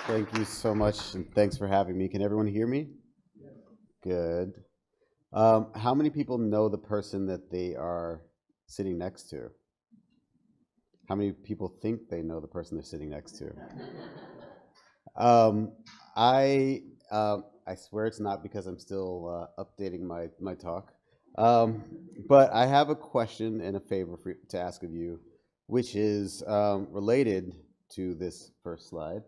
Thank you so much, and thanks for having me. Can everyone hear me? Good. How many people know the person that they are sitting next to? How many people think they know the person they're sitting next to? Um, I swear it's not because I'm still updating my talk. Um, but I have a question and a favor to ask of you, which is related to this first slide.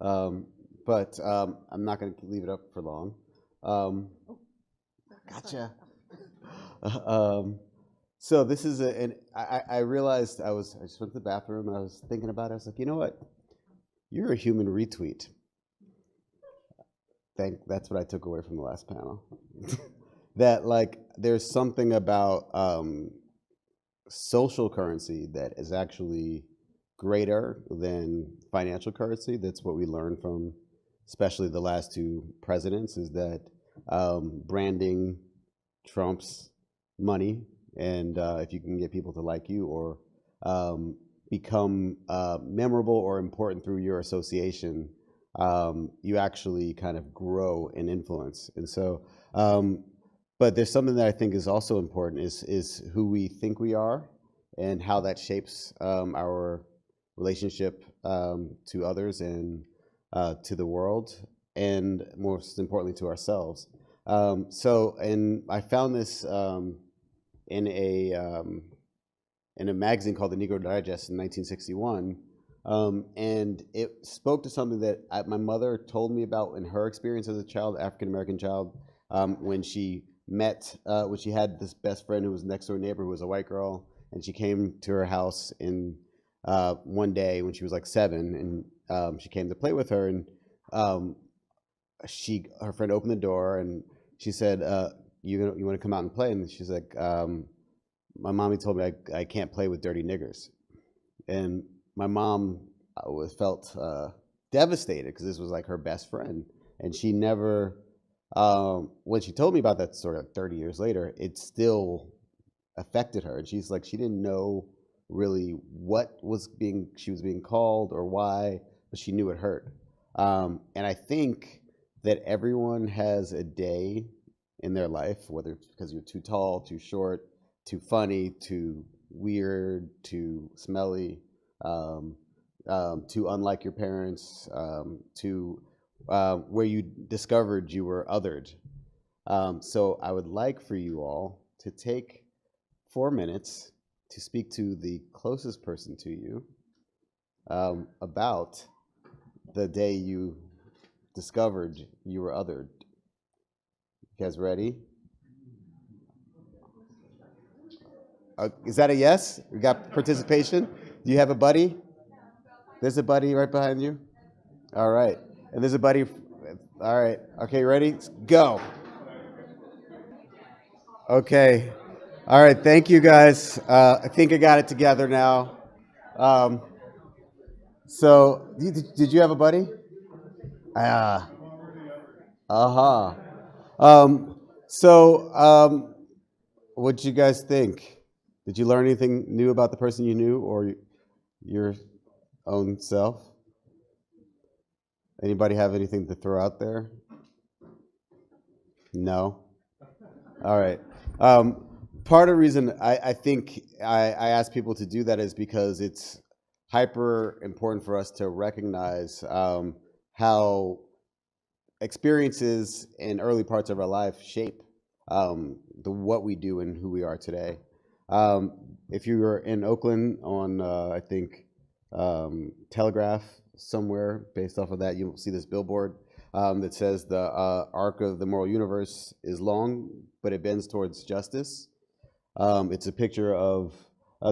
um, but I'm not going to leave it up for long. Um, gotcha. um, so this is I realized I just went to the bathroom and I was thinking about it. I was like, you know what? You're a human retweet. That's what I took away from the last panel. That like there's something about social currency that is actually greater than financial currency. That's what we learned from, especially the last two presidents, is that branding trumps money, and if you can get people to like you or become memorable or important through your association, you actually kind of grow in influence. And so, but there's something that I think is also important is who we think we are and how that shapes our relationship to others and to the world, and most importantly to ourselves. And I found this in a in a magazine called the Negro Digest in 1961, and it spoke to something that my mother told me about in her experience as a child, African American child, when she when she had this best friend who was next door neighbor who was a white girl, and she came to her house in one day when she was like 7, and she came to play with her, and um, her friend opened the door and she said, you want to come out and play? And she's like, my mommy told me I can't play with dirty niggers. And my mom felt devastated because this was like her best friend. And she never, when she told me about that story like 30 years later, it still affected her. And she's like, she didn't know really what she was being called or why, but she knew it hurt. And I think that everyone has a day in their life, whether it's because you're too tall, too short, too funny, too weird, too smelly, too unlike your parents, to where you discovered you were othered. So I would like for you all to take 4 minutes to speak to the closest person to you about the day you discovered you were othered. You guys ready? Is that a yes? We got participation? Do you have a buddy? There's a buddy right behind you? All right. And there's a buddy. All right. Okay, ready? Go. Okay. All right. Thank you, guys. I think I got it together now. Um, so, did you have a buddy? Ah. Uh-huh. So, what'd you guys think? Did you learn anything new about the person you knew or your own self? Anybody have anything to throw out there? No? All right. Part of the reason I think I ask people to do that is because it's hyper important for us to recognize how experiences in early parts of our life shape what we do and who we are today. If you were in Oakland on, I think, Telegraph somewhere, based off of that, you'll see this billboard that says the arc of the moral universe is long, but it bends towards justice. It's a picture of,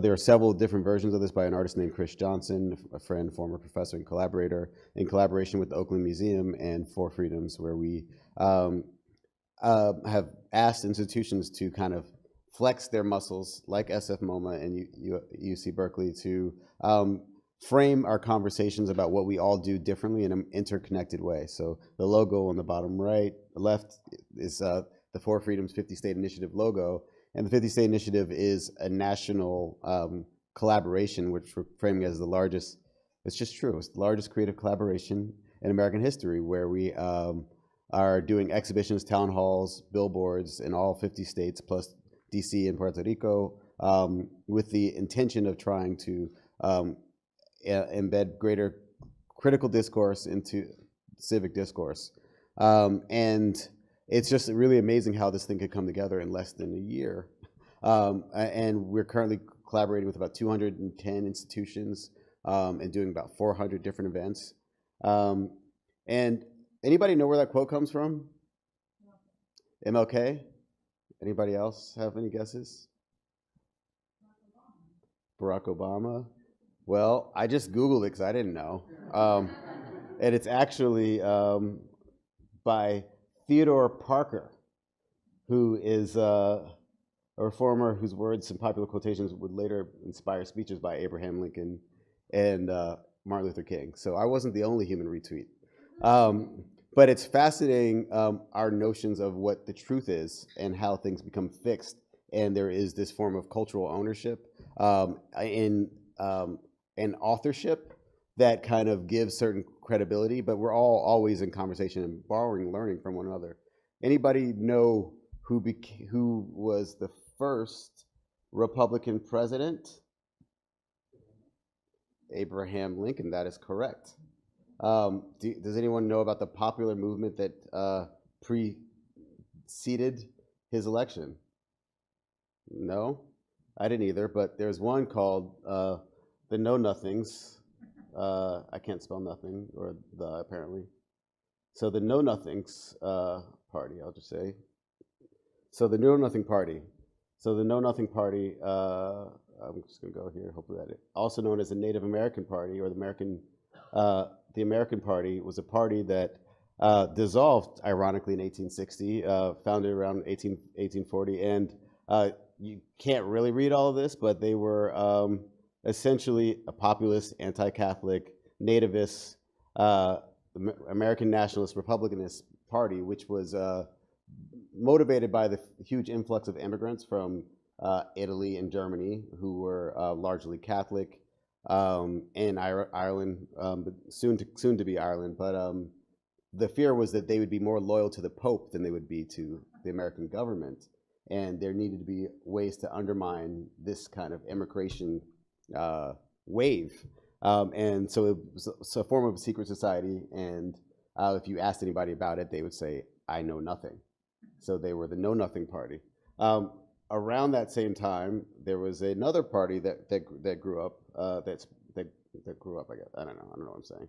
there are several different versions of this by an artist named Chris Johnson, a friend, former professor and collaborator, in collaboration with the Oakland Museum and For Freedoms, where we have asked institutions to kind of flex their muscles, like SF MoMA and UC Berkeley, to frame our conversations about what we all do differently in an interconnected way. So the logo on the bottom right, the left is the For Freedoms 50 State Initiative logo. And the 50 State Initiative is a national collaboration, which we're framing as the largest It's just true. It's the largest creative collaboration in American history, where we are doing exhibitions, town halls, billboards in all 50 states, plus DC and Puerto Rico, with the intention of trying to embed greater critical discourse into civic discourse. And it's just really amazing how this thing could come together in less than a year. And we're currently collaborating with about 210 institutions and doing about 400 different events. And anybody know where that quote comes from? MLK? Anybody else have any guesses? Barack Obama? Well, I just Googled it because I didn't know. And it's actually by Theodore Parker, who is a reformer whose words and popular quotations would later inspire speeches by Abraham Lincoln and Martin Luther King. So I wasn't the only human retweet. But it's fascinating, our notions of what the truth is and how things become fixed. And there is this form of cultural ownership and authorship that kind of gives certain credibility, but we're all always in conversation and borrowing, learning from one another. Anybody know who was the first Republican president? Abraham Lincoln, that is correct. Does anyone know about the popular movement that preceded his election? No? I didn't either, but there's one called the Know Nothings. I can't spell nothing, or the apparently. So the Know Nothings party, I'll just say. So the Know Nothing party. So the Know Nothing party, I'm just gonna go here, hopefully that also known as the Native American Party, or the American Party, was a party that dissolved, ironically, in 1860, founded around 1840, and you can't really read all of this, but they were essentially a populist, anti-Catholic, nativist, American nationalist, republicanist party, which was motivated by the huge influx of immigrants from Italy and Germany, who were largely Catholic, and Ireland, but soon to be Ireland. But the fear was that they would be more loyal to the Pope than they would be to the American government, and there needed to be ways to undermine this kind of immigration wave. And so it was a form of a secret society, and if you asked anybody about it, they would say, I know nothing. So they were the Know Nothing Party. Around that same time, there was another party that grew up, that grew up, I guess. I don't know what I'm saying.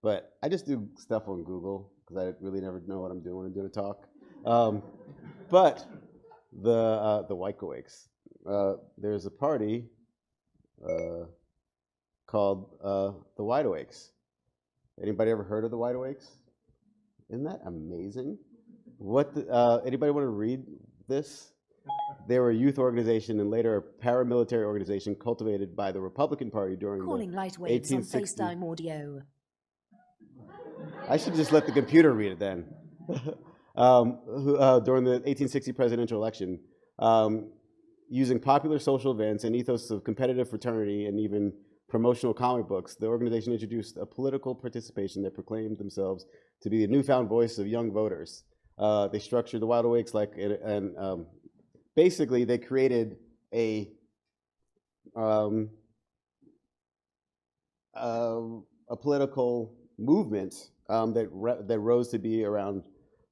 But I just do stuff on Google, because I really never know what I'm doing when I'm doing a talk. But the Whitecoats, there's a party called the Wide Awakes. Anybody ever heard of the Wide Awakes? Isn't that amazing? Anybody want to read this? They were a youth organization and later a paramilitary organization cultivated by the Republican Party during Calling the light waves on 1860s. FaceTime audio. I should just let the computer read it then. During the 1860 presidential election, using popular social events and ethos of competitive fraternity and even promotional comic books, the organization introduced a political participation that proclaimed themselves to be the newfound voice of young voters. They structured the Wide Awakes like basically they created a political movement that rose to be around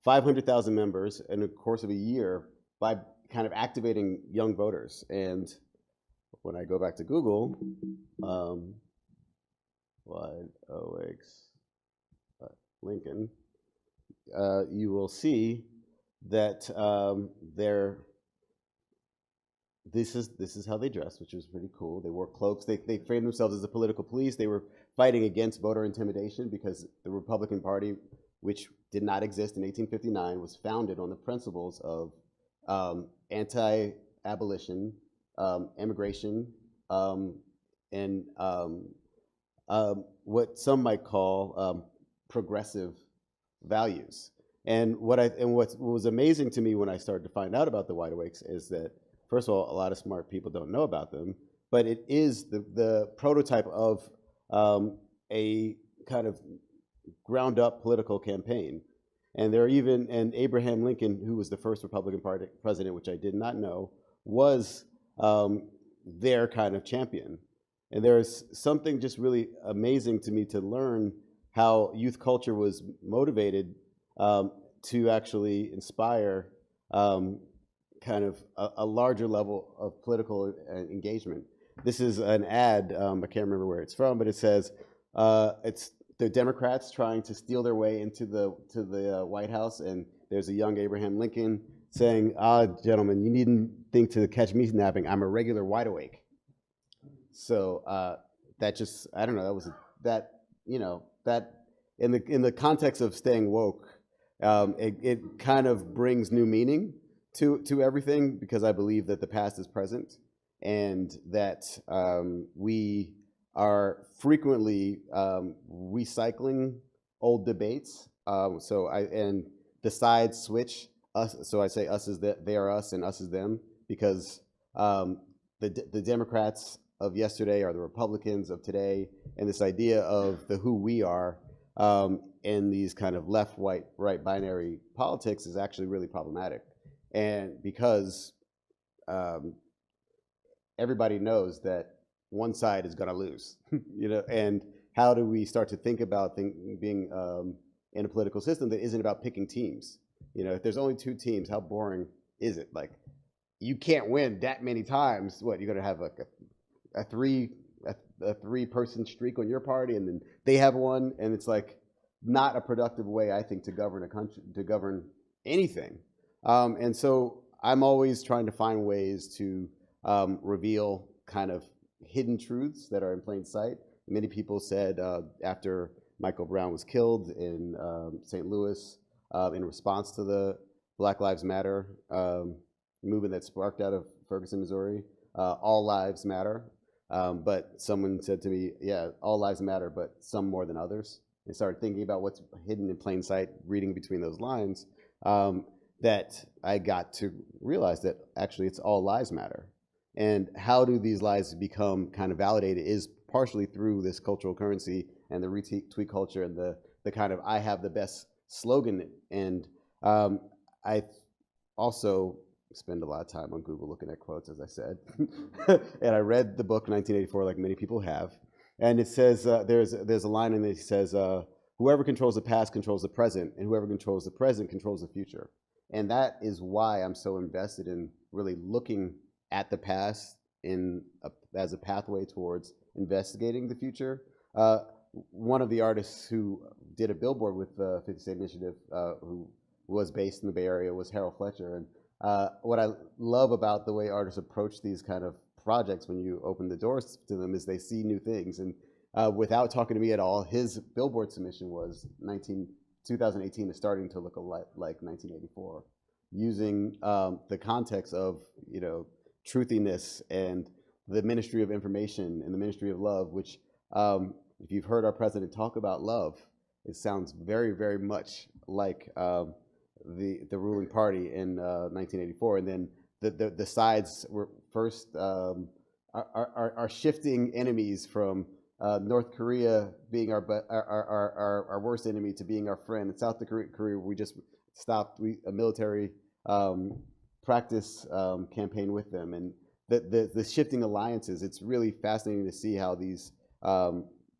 500,000 members in the course of a year by kind of activating young voters. And when I go back to Google, Wide Awakes Lincoln, you will see that this is how they dressed, which was pretty cool. They wore cloaks. They framed themselves as the political police. They were fighting against voter intimidation because the Republican Party, which did not exist in 1859, was founded on the principles of anti-abolition, immigration, and what some might call progressive values. And what was amazing to me when I started to find out about the Wide Awakes is that, first of all, a lot of smart people don't know about them, but it is the prototype of a kind of ground up political campaign. And there are even, and Abraham Lincoln, who was the first Republican Party president, which I did not know, was their kind of champion. And there's something just really amazing to me to learn how youth culture was motivated to actually inspire kind of a larger level of political engagement. This is an ad, I can't remember where it's from, but it says, it's the Democrats trying to steal their way into the White House, and there's a young Abraham Lincoln saying, gentlemen, you needn't think to catch me napping, I'm a regular wide awake. So that just, I don't know, that was, that, you know, that in the context of staying woke, it kind of brings new meaning to everything, because I believe that the past is present, and that we are frequently recycling old debates. And the sides switch. Us, so I say us is they are us and us is them, because the Democrats of yesterday are the Republicans of today, and this idea of the who we are in these kind of left, right binary politics is actually really problematic. And because everybody knows that one side is going to lose, you know, and how do we start to think about being in a political system that isn't about picking teams? You know, if there's only two teams, how boring is it? Like, you can't win that many times. What, you're going to have like a three-person streak on your party, and then they have one, and it's like not a productive way, I think, to govern a country, to govern anything. And so I'm always trying to find ways to reveal kind of hidden truths that are in plain sight. Many people said after Michael Brown was killed in St. Louis, in response to the Black Lives Matter movement that sparked out of Ferguson, Missouri, all lives matter. But someone said to me, yeah, all lives matter, but some more than others. And started thinking about what's hidden in plain sight, reading between those lines, that I got to realize that actually it's all lives matter. And how do these lives become kind of validated is partially through this cultural currency and the retweet culture and the kind of I have the best slogan. And I also spend a lot of time on Google looking at quotes, as I said. And I read the book 1984, like many people have. And it says, there's a line in it that says, whoever controls the past controls the present, and whoever controls the present controls the future. And that is why I'm so invested in really looking at the past as a pathway towards investigating the future. One of the artists who did a billboard with the 50 State Initiative, who was based in the Bay Area, was Harold Fletcher. And what I love about the way artists approach these kind of projects when you open the doors to them is they see new things. And without talking to me at all, his billboard submission was 2018 is starting to look a lot like 1984, using the context of, you know, truthiness and the Ministry of Information and the Ministry of Love, which if you've heard our president talk about love, it sounds very, very much like the ruling party in 1984. And then the sides were first are shifting enemies from North Korea being our worst enemy to being our friend. In South Korea, we just stopped a military practice campaign with them, and the shifting alliances. It's really fascinating to see how these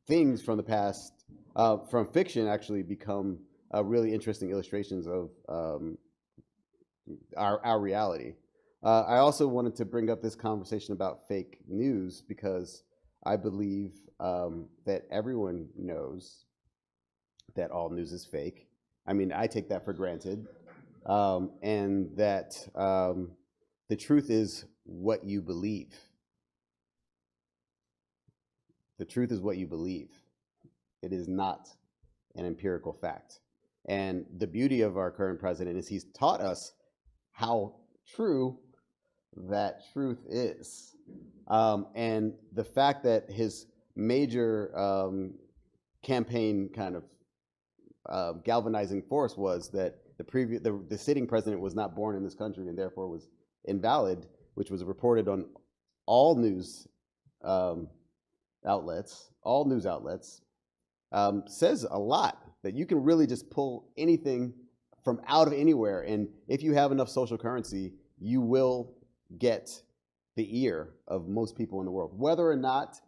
things from the past, from fiction, actually become really interesting illustrations of our reality. I also wanted to bring up this conversation about fake news because I believe that everyone knows that all news is fake. I mean, I take that for granted. And that the truth is what you believe. The truth is what you believe. It is not an empirical fact. And the beauty of our current president is he's taught us how true that truth is. And the fact that his major campaign kind of galvanizing force was that the sitting president was not born in this country and therefore was invalid, which was reported on all news outlets, says a lot, that you can really just pull anything from out of anywhere. And if you have enough social currency, you will get the ear of most people in the world. Whether or not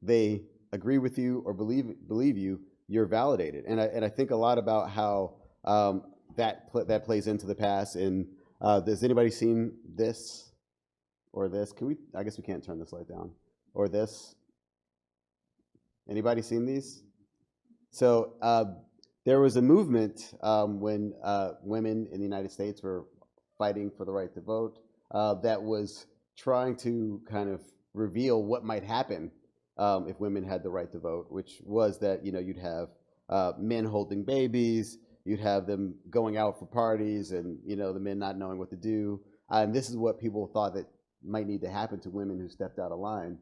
they agree with you or believe you, you're validated. And I think a lot about how that plays into the past. And has anybody seen this or this? Can we? I guess we can't turn this light down. Or this. Anybody seen these? So there was a movement when women in the United States were fighting for the right to vote that was trying to kind of reveal what might happen if women had the right to vote, which was that you'd have men holding babies, you'd have them going out for parties, and the men not knowing what to do. And this is what people thought that might need to happen to women who stepped out of line.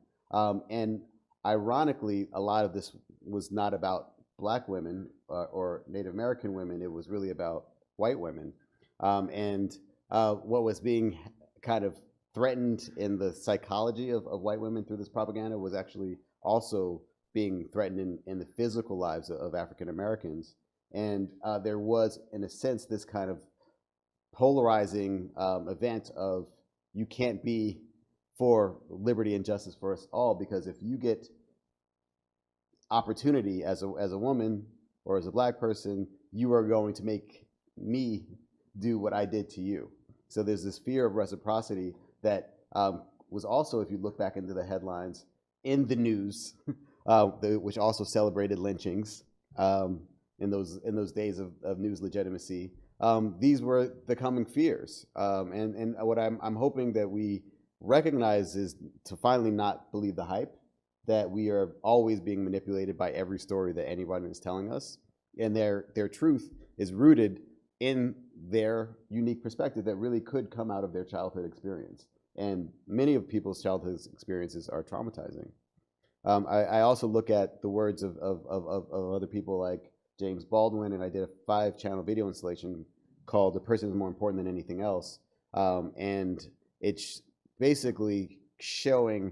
And ironically, a lot of this was not about Black women or Native American women. It was really about white women. And what was being kind of threatened in the psychology of white women through this propaganda was actually also being threatened in the physical lives of African Americans. And there was, in a sense, this kind of polarizing event of you can't be for liberty and justice for us all, because if you get opportunity as a woman or as a Black person, you are going to make me do what I did to you. So there's this fear of reciprocity that was also, if you look back into the headlines in the news, which also celebrated lynchings in those days of news legitimacy. These were the coming fears, and what I'm hoping that we recognize is to finally not believe the hype, that we are always being manipulated by every story that anyone is telling us, and their truth is rooted in their unique perspective that really could come out of their childhood experience. And many of people's childhood experiences are traumatizing. I also look at the words of other people like James Baldwin, and I did a 5-channel video installation called "The Person is More Important Than Anything Else," and it's basically showing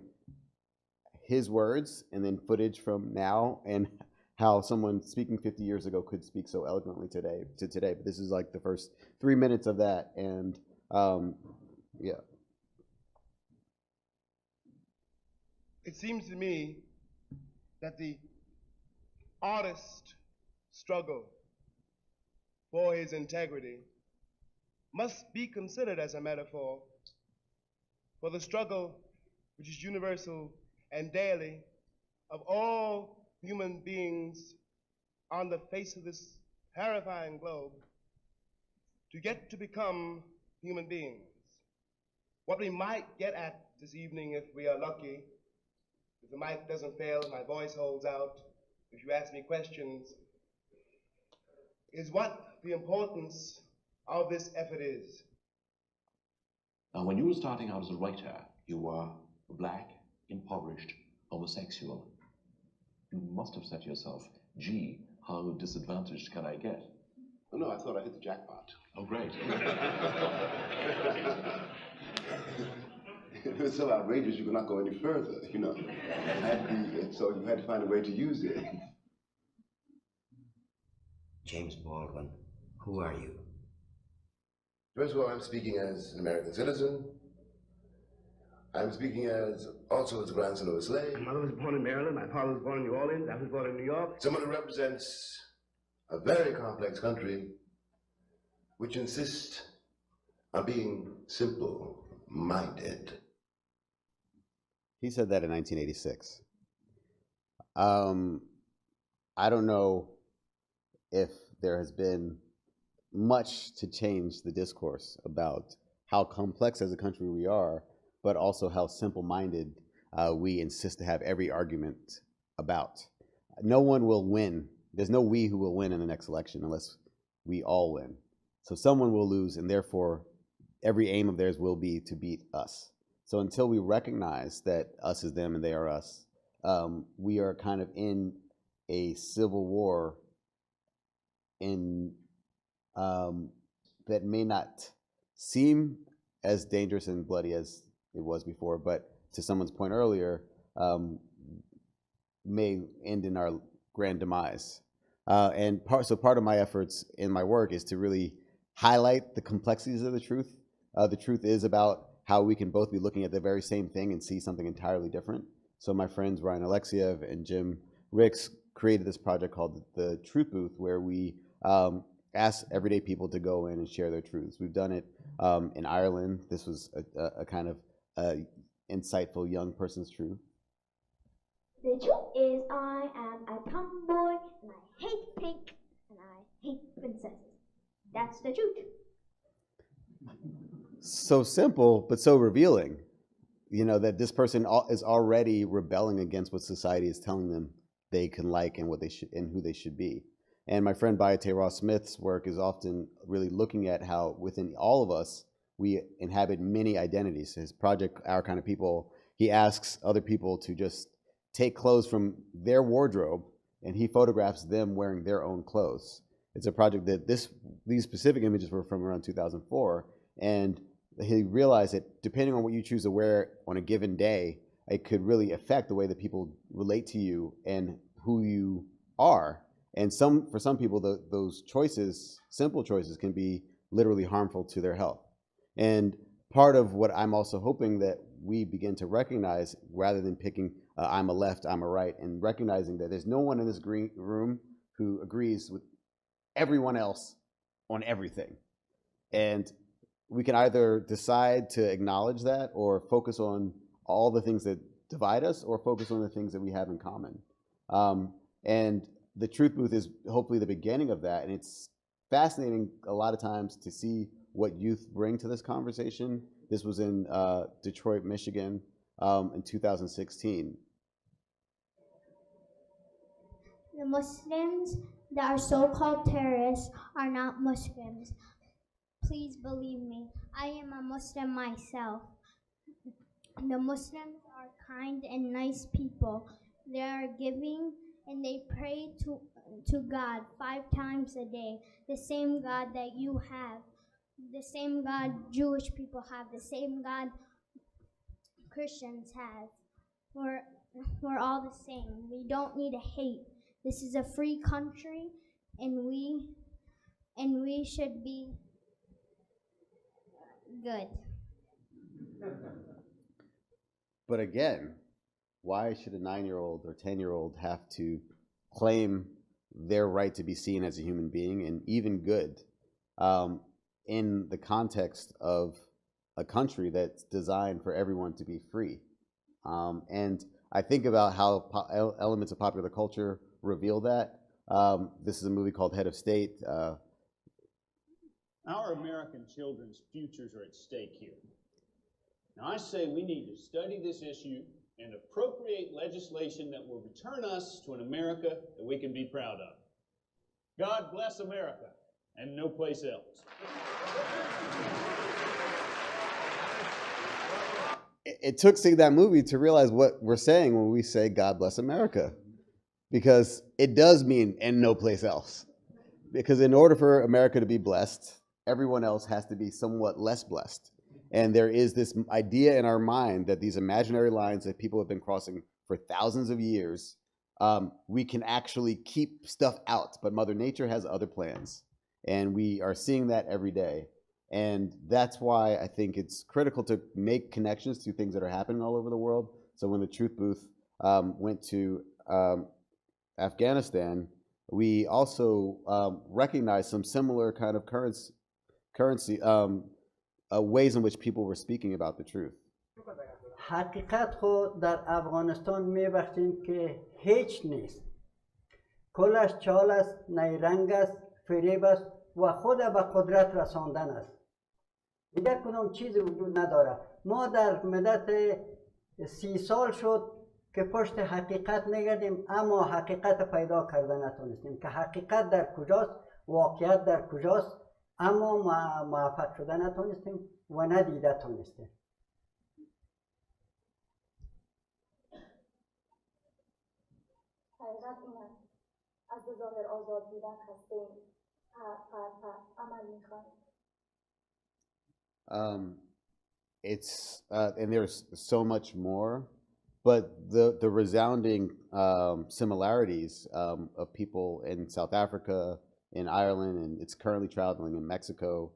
his words and then footage from now and how someone speaking 50 years ago could speak so eloquently today. But this is like the first 3 minutes of that, and yeah. It seems to me that the artist struggle for his integrity must be considered as a metaphor for the struggle which is universal and daily of all human beings on the face of this terrifying globe to get to become human beings. What we might get at this evening, if we are lucky, if the mic doesn't fail, my voice holds out, if you ask me questions, is what the importance of this effort is. Now, when you were starting out as a writer, you were Black, impoverished, homosexual. You must have said to yourself, gee, how disadvantaged can I get? Oh, no, I thought I hit the jackpot. Oh, great. It was so outrageous you could not go any further, so you had to find a way to use it. James Baldwin, who are you? First of all, I'm speaking as an American citizen. I'm speaking also as a grandson of a slave. My mother was born in Maryland, my father was born in New Orleans, I was born in New York. Someone who represents a very complex country which insists on being simple-minded. He said that in 1986. I don't know if there has been much to change the discourse about how complex as a country we are, but also how simple-minded we insist to have every argument about. No one will win. There's no we who will win in the next election unless we all win. So someone will lose, and therefore every aim of theirs will be to beat us. So until we recognize that us is them and they are us, we are kind of in a civil war that may not seem as dangerous and bloody as it was before, but to someone's point earlier, may end in our grand demise. And part of my efforts in my work is to really highlight the complexities of the truth. The truth is about how we can both be looking at the very same thing and see something entirely different. So my friends Ryan Alexiev and Jim Ricks created this project called the Truth Booth, where we ask everyday people to go in and share their truths. We've done it in Ireland. This was a kind of insightful young person's truth. The truth is I am a tomboy and I hate pink and I hate princesses. That's the truth. So simple, but so revealing, you know, that this person is already rebelling against what society is telling them they can like and what they should and who they should be. And my friend Bayate Ross-Smith's work is often really looking at how within all of us, we inhabit many identities. His project, Our Kind of People, he asks other people to just take clothes from their wardrobe and he photographs them wearing their own clothes. It's a project that these specific images were from around 2004. And he realized that depending on what you choose to wear on a given day, it could really affect the way that people relate to you and who you are. And for some people, those choices, simple choices, can be literally harmful to their health. And part of what I'm also hoping that we begin to recognize, rather than picking I'm a left, I'm a right, and recognizing that there's no one in this green room who agrees with everyone else on everything. And we can either decide to acknowledge that or focus on all the things that divide us or focus on the things that we have in common. And the Truth Booth is hopefully the beginning of that. And it's fascinating a lot of times to see what youth bring to this conversation. This was in Detroit, Michigan in 2016. The Muslims that are so-called terrorists are not Muslims. Please believe me, I am a Muslim myself. The Muslims are kind and nice people. They are giving and they pray to God 5 times a day, the same God that you have, the same God Jewish people have, the same God Christians have. We're all the same. We don't need to hate. This is a free country, and we should be good. But again, why should a 9-year-old or 10-year-old have to claim their right to be seen as a human being and even good in the context of a country that's designed for everyone to be free? And I think about how elements of popular culture reveal that. This is a movie called Head of State. Our American children's futures are at stake here. Now, I say we need to study this issue and appropriate legislation that will return us to an America that we can be proud of. God bless America, and no place else. It took seeing that movie to realize what we're saying when we say God bless America, because it does mean and no place else. Because in order for America to be blessed, everyone else has to be somewhat less blessed. And there is this idea in our mind that these imaginary lines that people have been crossing for thousands of years, we can actually keep stuff out, but Mother Nature has other plans. And we are seeing that every day. And that's why I think it's critical to make connections to things that are happening all over the world. So when the Truth Booth went to Afghanistan, we also recognized some similar kind of currency ways in which people were speaking about the truth. حقیقت خود در افغانستان میبخشیم که هیچ نیست. کلش چال است، نیرنگ است، فریب است و خود به قدرت رساندن است. دیگر کدام چیزی وجود نداره. ما در مدت 30 سال شد که پشت حقیقت میگردیم، اما حقیقت پیدا کرده نتونستیم که حقیقت در کجاست، واقعیت در کجاست، اما موفق شده نتونستیم و ندیده تونستیم. حقیقت این است، از ظاهر آزاد بودن هستیم، عمل میخواهیم. It's and there's so much more, but the resounding similarities of people in South Africa, in Ireland, and it's currently traveling in Mexico,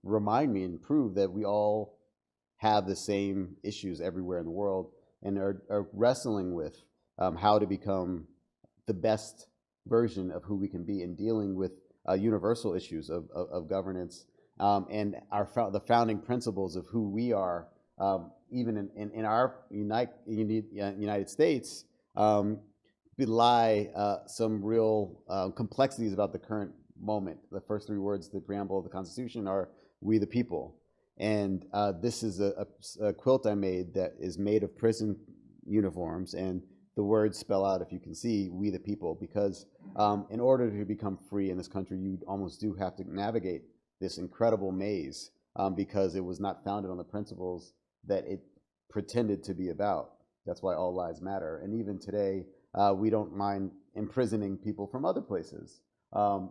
remind me and prove that we all have the same issues everywhere in the world and are wrestling with how to become the best version of who we can be in dealing with universal issues of governance and the founding principles of who we are, even in our United States, belie some real complexities about the current moment. The first three words, the preamble of the Constitution, are "We the People." And this is a quilt I made that is made of prison uniforms, and the words spell out, if you can see, "We the People," because in order to become free in this country, you almost do have to navigate this incredible maze because it was not founded on the principles that it pretended to be about. That's why all lives matter. And even today, we don't mind imprisoning people from other places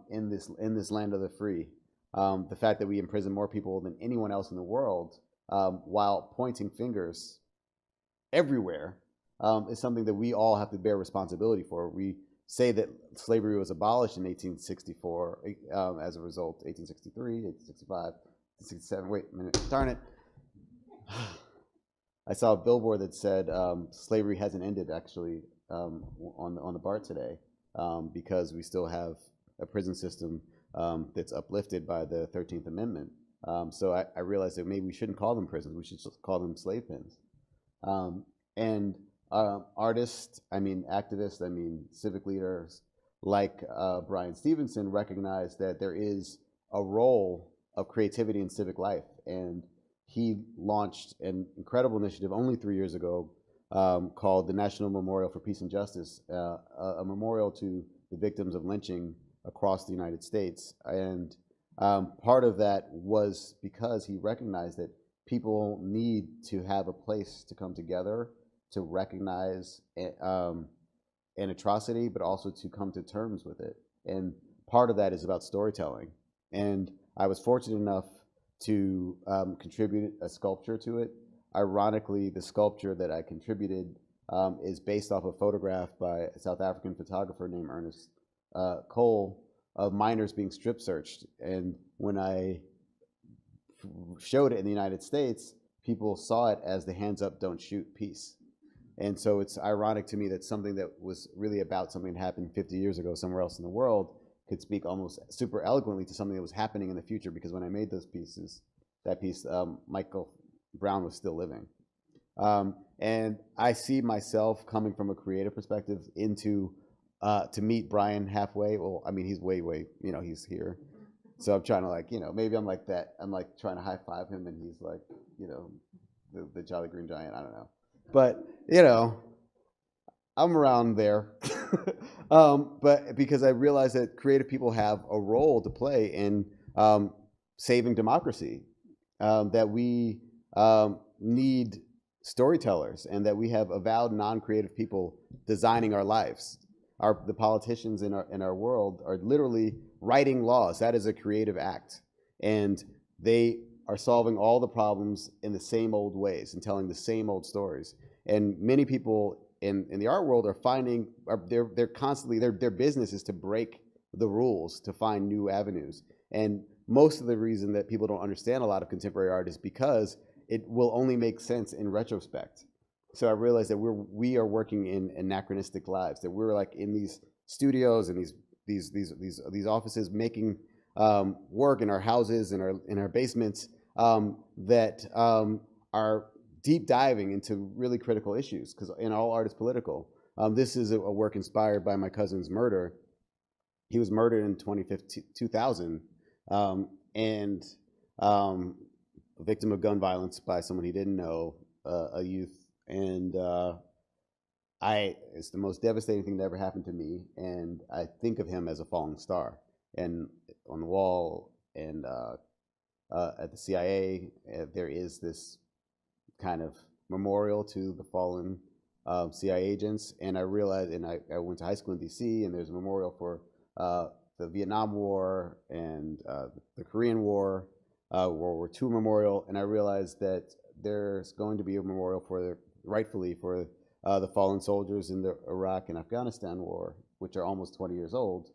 in this land of the free. The fact that we imprison more people than anyone else in the world while pointing fingers everywhere is something that we all have to bear responsibility for. We say that slavery was abolished in 1864 as a result, 1863, 1865, 1867. Wait a minute, darn it. I saw a billboard that said slavery hasn't ended, actually, on the BART today, because we still have a prison system that's uplifted by the 13th Amendment. So I realized that maybe we shouldn't call them prisons, we should just call them slave pens. And artists, activists, civic leaders like Brian Stevenson recognize that there is a role of creativity in civic life. And he launched an incredible initiative only 3 years ago called the National Memorial for Peace and Justice, a memorial to the victims of lynching across the United States. And part of that was because he recognized that people need to have a place to come together to recognize an atrocity, but also to come to terms with it. And part of that is about storytelling. And I was fortunate enough to contribute a sculpture to it. Ironically, the sculpture that I contributed is based off a photograph by a South African photographer named Ernest Cole of miners being strip searched. And when I showed it in the United States, people saw it as the hands up, don't shoot piece. And so it's ironic to me that something that was really about something that happened 50 years ago somewhere else in the world could speak almost super eloquently to something that was happening in the future, because when I made those pieces, that piece, Michael Brown was still living. And I see myself coming from a creative perspective into, to meet Brian halfway. Well, he's way, he's here. So I'm trying to maybe I'm like that. I'm like trying to high five him and he's like, the Jolly Green Giant, I don't know. But, I'm around there. But because I realize that creative people have a role to play in saving democracy, that we need storytellers, and that we have avowed non-creative people designing our lives. The politicians in our world are literally writing laws. That is a creative act. And they are solving all the problems in the same old ways and telling the same old stories. And many people in the art world are finding, they're constantly, their business is to break the rules to find new avenues. And most of the reason that people don't understand a lot of contemporary art is because it will only make sense in retrospect. So I realized that we are working in anachronistic lives, that we're like in these studios and these offices making work in our houses and in our basements that are deep diving into really critical issues, because all art is political. This is a work inspired by my cousin's murder. He was murdered in 2000, and a victim of gun violence by someone he didn't know, a youth. And it's the most devastating thing that ever happened to me. And I think of him as a falling star. And on the wall and at the CIA, there is this kind of memorial to the fallen CIA agents. And I realized, and I went to high school in DC, and there's a memorial for the Vietnam War and the Korean War, World War II memorial. And I realized that there's going to be a memorial for rightfully, for the fallen soldiers in the Iraq and Afghanistan war, which are almost 20 years old.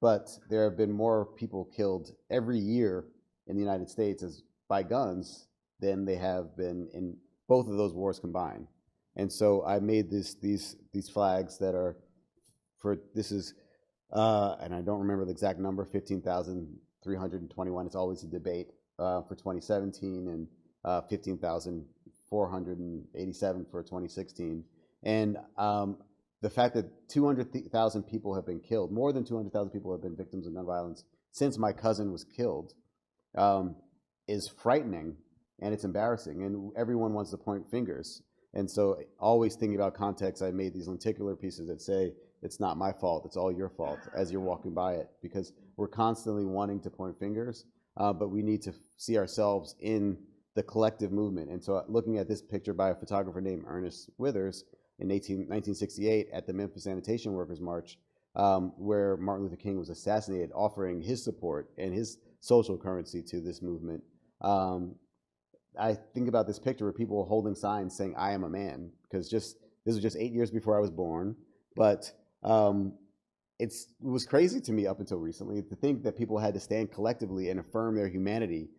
But there have been more people killed every year in the United States by guns than they have been in both of those wars combined. And so I made these flags that are this is, and I don't remember the exact number, 15,321. It's always a debate for 2017, and 15,487 for 2016. And the fact that 200,000 people have been killed, more than 200,000 people have been victims of gun violence since my cousin was killed, is frightening, and it's embarrassing, and everyone wants to point fingers. And so, always thinking about context, I made these lenticular pieces that say, it's not my fault, it's all your fault as you're walking by it, because we're constantly wanting to point fingers, but we need to see ourselves in the collective movement. And so, looking at this picture by a photographer named Ernest Withers in 1968 at the Memphis Sanitation Workers March, where Martin Luther King was assassinated, offering his support and his social currency to this movement. I think about this picture where people holding signs saying, "I am a man," because this was just 8 years before I was born. But it was crazy to me up until recently to think that people had to stand collectively and affirm their humanity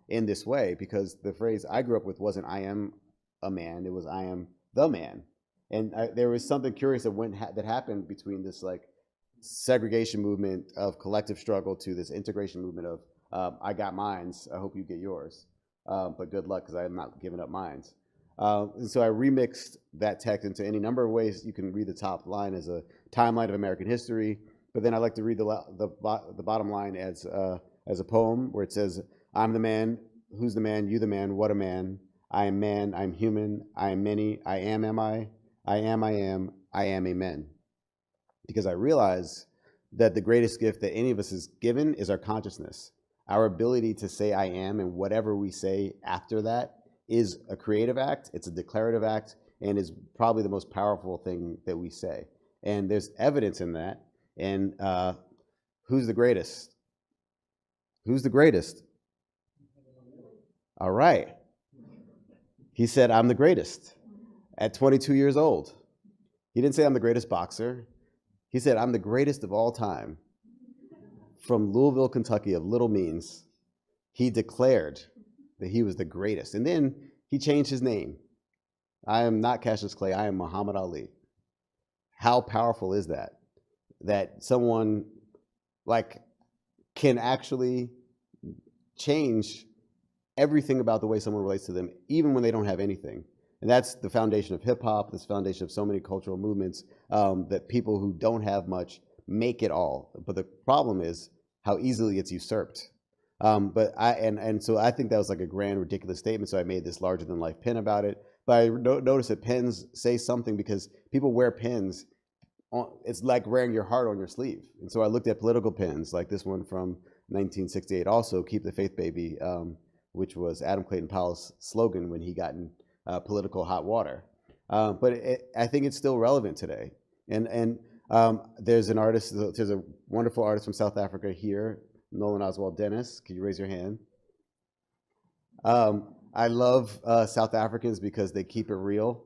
in this way, because the phrase I grew up with wasn't "I am a man," it was "I am the man." And there was something curious that happened between this like segregation movement of collective struggle to this integration movement of "I got mines, I hope you get yours. But good luck, because I am not giving up mines." And so I remixed that text into any number of ways. You can read the top line as a timeline of American history, but then I like to read the bottom line as a poem where it says, "I'm the man, who's the man, you the man, what a man. I am man, I'm human, I am many, I am I am amen." Because I realize that the greatest gift that any of us is given is our consciousness. Our ability to say "I am," and whatever we say after that is a creative act, it's a declarative act, and is probably the most powerful thing that we say. And there's evidence in that. And who's the greatest? Who's the greatest? All right. He said, "I'm the greatest," at 22 years old. He didn't say, "I'm the greatest boxer." He said, "I'm the greatest of all time." From Louisville, Kentucky, of little means, he declared that he was the greatest. And then he changed his name. "I am not Cassius Clay, I am Muhammad Ali." How powerful is that? That someone can actually change everything about the way someone relates to them, even when they don't have anything. And that's the foundation of hip hop, this foundation of so many cultural movements, that people who don't have much make it all. But the problem is how easily it's usurped. So I think that was like a grand, ridiculous statement. So I made this larger than life pin about it. But I noticed that pins say something because people wear pins. It's like wearing your heart on your sleeve. And so I looked at political pins, like this one from 1968, also "Keep the Faith, Baby," which was Adam Clayton Powell's slogan when he got in political hot water. But I think it's still relevant today. And there's an artist, there's a wonderful artist from South Africa here, Nolan Oswald Dennis. Can you raise your hand? I love South Africans because they keep it real.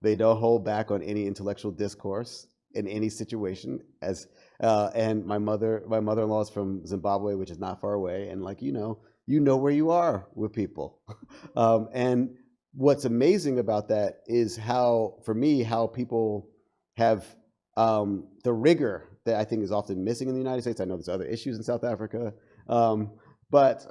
They don't hold back on any intellectual discourse in any situation. And my mother-in-law is from Zimbabwe, which is not far away, and you know where you are with people. And what's amazing about that is how people have the rigor that I think is often missing in the United States. I know there's other issues in South Africa, but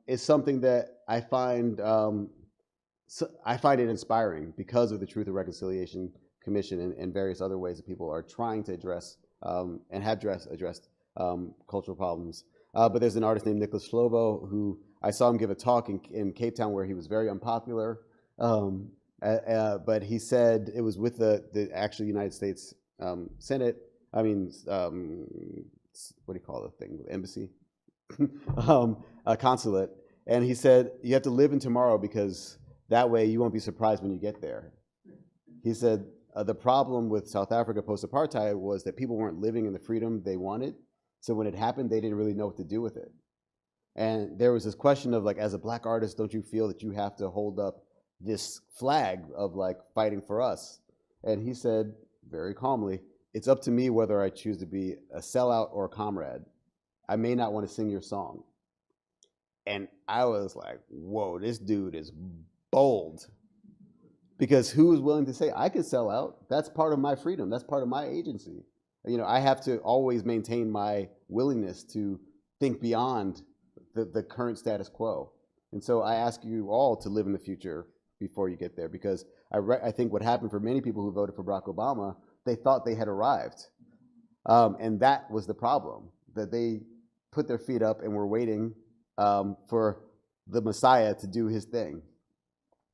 it's something that I find it inspiring because of the Truth and Reconciliation Commission and various other ways that people are trying to address and have addressed cultural problems. But there's an artist named Nicholas Slovo who I saw him give a talk in Cape Town where he was very unpopular. But he said it was with the actual United States Senate. I mean, what do you call the thing? Embassy, a consulate. And he said, "You have to live in tomorrow because that way you won't be surprised when you get there." He said the problem with South Africa post-apartheid was that people weren't living in the freedom they wanted. So when it happened, they didn't really know what to do with it. And there was this question of as a black artist, don't you feel that you have to hold up this flag of like fighting for us. And he said very calmly, it's up to me whether I choose to be a sellout or a comrade. I may not want to sing your song. And I was like, whoa, this dude is bold. Because who is willing to say, I can sell out? That's part of my freedom. That's part of my agency. You know, I have to always maintain my willingness to think beyond the current status quo. And so I ask you all to live in the future before you get there, because I think what happened for many people who voted for Barack Obama, they thought they had arrived. And that was the problem, that they put their feet up and were waiting for the Messiah to do his thing.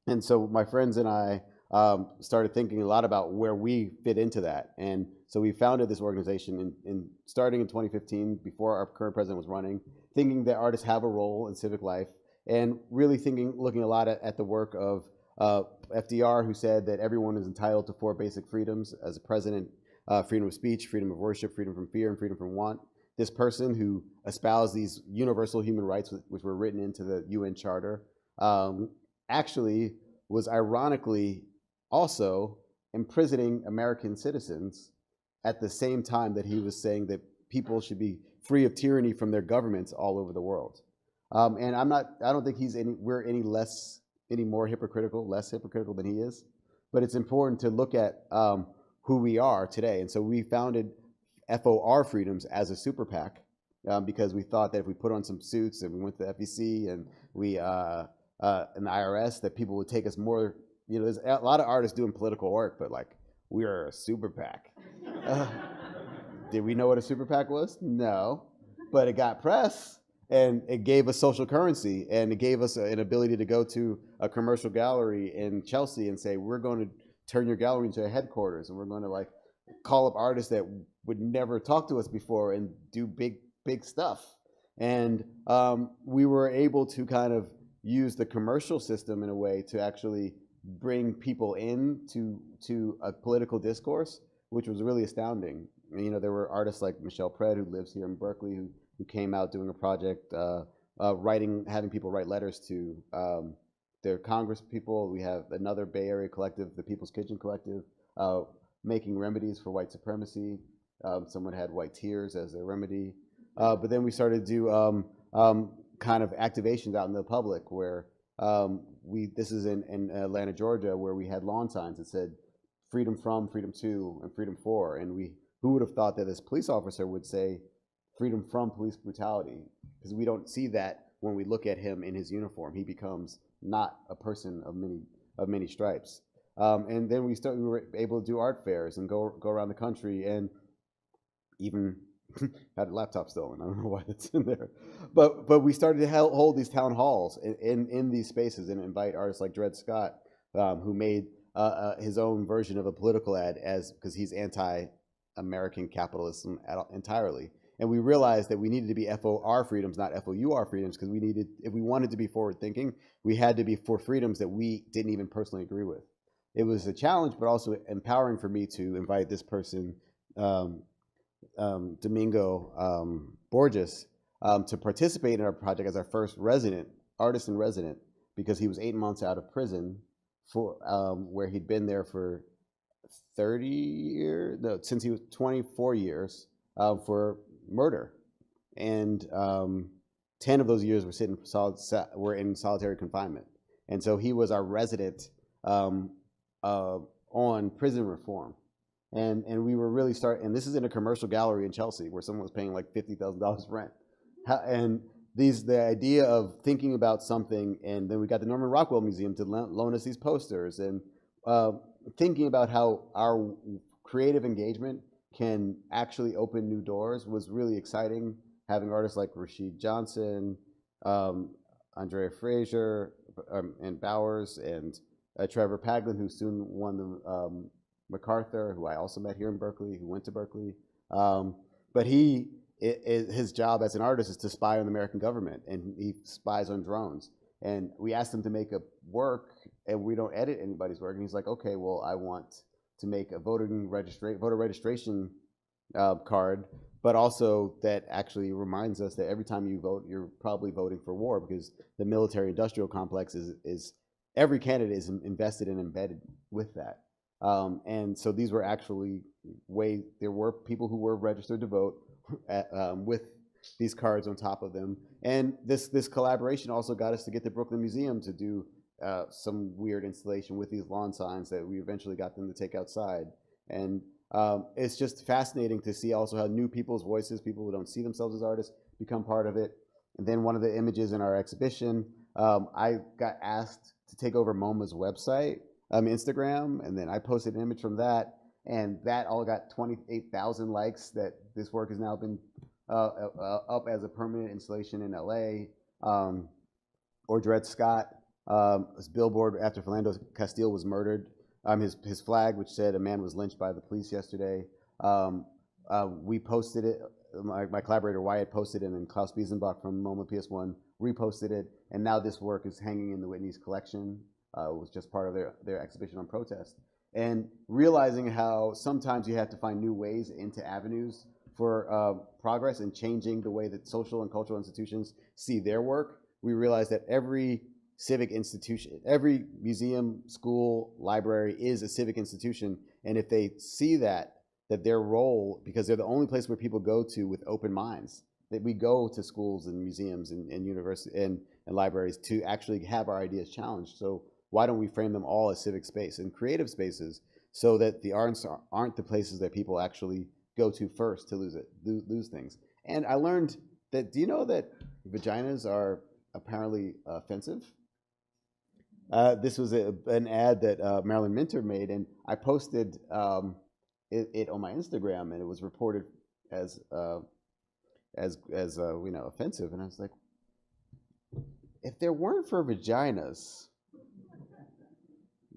And so my friends and I started thinking a lot about where we fit into that. And so we founded this organization starting in 2015, before our current president was running, thinking that artists have a role in civic life, and really looking a lot at the work of FDR, who said that everyone is entitled to 4 basic freedoms as a president: freedom of speech, freedom of worship, freedom from fear, and freedom from want. This person who espoused these universal human rights, which were written into the UN Charter, actually was ironically also imprisoning American citizens at the same time that he was saying that people should be free of tyranny from their governments all over the world. And I don't think we're any more hypocritical, less hypocritical than he is. But it's important to look at who we are today. And so we founded FOR Freedoms as a super PAC because we thought that if we put on some suits and we went to the FEC and we and the IRS, that people would take us more. You know, there's a lot of artists doing political work, but like, we are a super PAC. Did we know what a super PAC was? No, but it got press, and it gave us social currency, and it gave us an ability to go to a commercial gallery in Chelsea and say, we're going to turn your gallery into a headquarters, and we're going to like call up artists that would never talk to us before and do big stuff. And we were able to kind of use the commercial system in a way to actually bring people to a political discourse, which was really astounding. You know, there were artists like Michelle Pred, who lives here in Berkeley, who came out doing a project, having people write letters to their Congress people. We have another Bay Area collective, the People's Kitchen Collective, making remedies for white supremacy. Someone had white tears as their remedy. But then we started to do kind of activations out in the public where this is in Atlanta, Georgia, where we had lawn signs that said freedom from, freedom to, and freedom for. And who would have thought that this police officer would say freedom from police brutality? Because we don't see that when we look at him in his uniform. He becomes not a person of many stripes. And then we were able to do art fairs and go around the country, and even had a laptop stolen. I don't know why that's in there. But we started to hold these town halls in these spaces and invite artists like Dred Scott, who made his own version of a political ad because he's anti-American capitalism entirely. And we realized that we needed to be FOR freedoms, not FOUR freedoms, because if we wanted to be forward thinking, we had to be for freedoms that we didn't even personally agree with. It was a challenge, but also empowering for me to invite this person, Domingo Borges, to participate in our project as our first artist in resident, because he was 8 months out of prison where he'd been there for 30 years, no, since he was 24 years for murder. And 10 of those years were in solitary confinement. And so he was our resident on prison reform. And we were really and this is in a commercial gallery in Chelsea where someone was paying like $50,000 rent. And the idea of thinking about something, and then we got the Norman Rockwell Museum to loan us these posters, and thinking about how our creative engagement can actually open new doors was really exciting. Having artists like Rashid Johnson, Andrea Fraser, and Bowers, and Trevor Paglin, who soon won the MacArthur, who I also met here in Berkeley, who went to Berkeley. But his job as an artist is to spy on the American government, and he spies on drones. And we asked him to make a work, and we don't edit anybody's work. And he's like, okay, well, I want to make a voter registration card, but also that actually reminds us that every time you vote, you're probably voting for war, because the military-industrial complex is every candidate is invested and embedded with that. And so these were actually there were people who were registered to vote with these cards on top of them. And this collaboration also got us to get the Brooklyn Museum to do some weird installation with these lawn signs that we eventually got them to take outside. And it's just fascinating to see also how new people's voices, people who don't see themselves as artists, become part of it. And then one of the images in our exhibition, I got asked to take over MoMA's website, Instagram, and then I posted an image from that, and that all got 28,000 likes, that this work has now been up as a permanent installation in LA. Or Dred Scott, his billboard after Philando Castile was murdered, his flag, which said a man was lynched by the police yesterday. We posted it, my collaborator Wyatt posted it, and then Klaus Biesenbach from MoMA PS1 reposted it, and now this work is hanging in the Whitney's collection. It was just part of their exhibition on protest. And realizing how sometimes you have to find new ways into avenues for progress and changing the way that social and cultural institutions see their work, we realize that every civic institution, every museum, school, library is a civic institution, and if they see that their role, because they're the only place where people go to with open minds, that we go to schools and museums and universities and libraries to actually have our ideas challenged. So why don't we frame them all as civic space and creative spaces, so that the arts aren't the places that people actually go to first to lose things? And I learned that, do you know that vaginas are apparently offensive? This was an ad that Marilyn Minter made, and I posted it on my Instagram, and it was reported as offensive. And I was like, if there weren't for vaginas,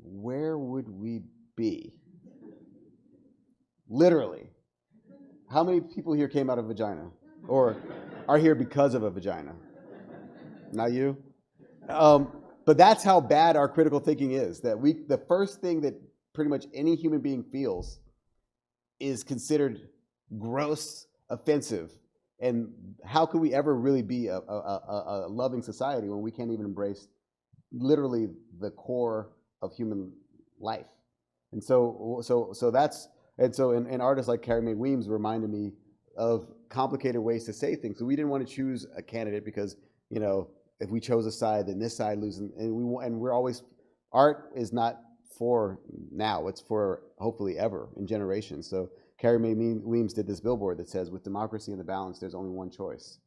where would we be? Literally. How many people here came out of a vagina, or are here because of a vagina? Not you? But that's how bad our critical thinking is, that the first thing that pretty much any human being feels is considered gross, offensive. And how could we ever really be a loving society when we can't even embrace literally the core of human life? And so artists like Carrie Mae Weems reminded me of complicated ways to say things. So we didn't want to choose a candidate because, if we chose a side, then this side loses. And we're always, art is not for now, it's for hopefully ever in generations. So Carrie Mae Weems did this billboard that says, with democracy in the balance, there's only one choice.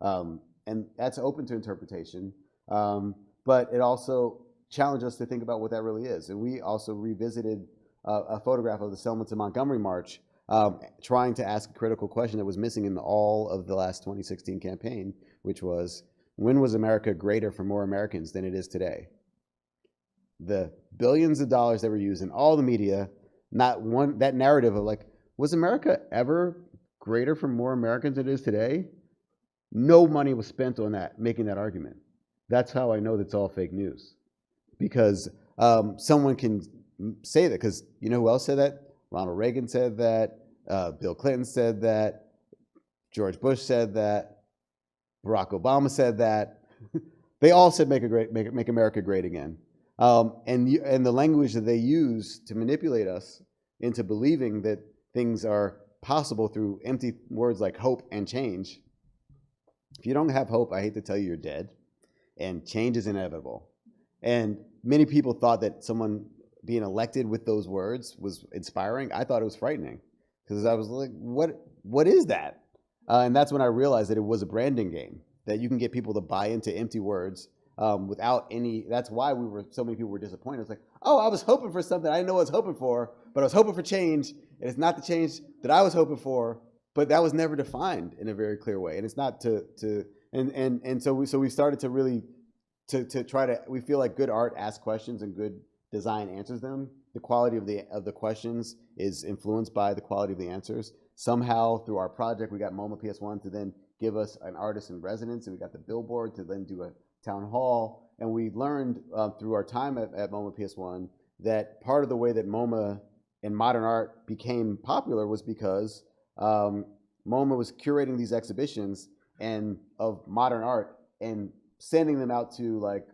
And that's open to interpretation, but it also challenged us to think about what that really is. And we also revisited a photograph of the Selma to Montgomery March, trying to ask a critical question that was missing in all of the last 2016 campaign, which was, when was America greater for more Americans than it is today? The billions of dollars that were used in all the media, not one, that narrative of like, was America ever greater for more Americans than it is today? No money was spent on that, making that argument. That's how I know that's all fake news. Because someone can say that, because you know who else said that? Ronald Reagan said that, Bill Clinton said that, George Bush said that, Barack Obama said that. They all said make America great again. And the language that they use to manipulate us into believing that things are possible through empty words like hope and change. If you don't have hope, I hate to tell you, you're dead. And change is inevitable. And many people thought that someone being elected with those words was inspiring. I thought it was frightening, because I was like, what is that? And that's when I realized that it was a branding game, that you can get people to buy into empty words without any. That's why so many people were disappointed. It's like, oh, I was hoping for something I didn't know what I was hoping for, but I was hoping for change, and it's not the change that I was hoping for. But that was never defined in a very clear way, and it's not so we started to really to try to. We feel like good art asks questions and good design answers them. The quality of the questions is influenced by the quality of the answers. Somehow, through our project, we got MoMA PS1 to then give us an artist in residence, and we got the billboard to then do a town hall. And we learned through our time at MoMA PS1 that part of the way that MoMA and modern art became popular was because MoMA was curating these exhibitions of modern art and sending them out to like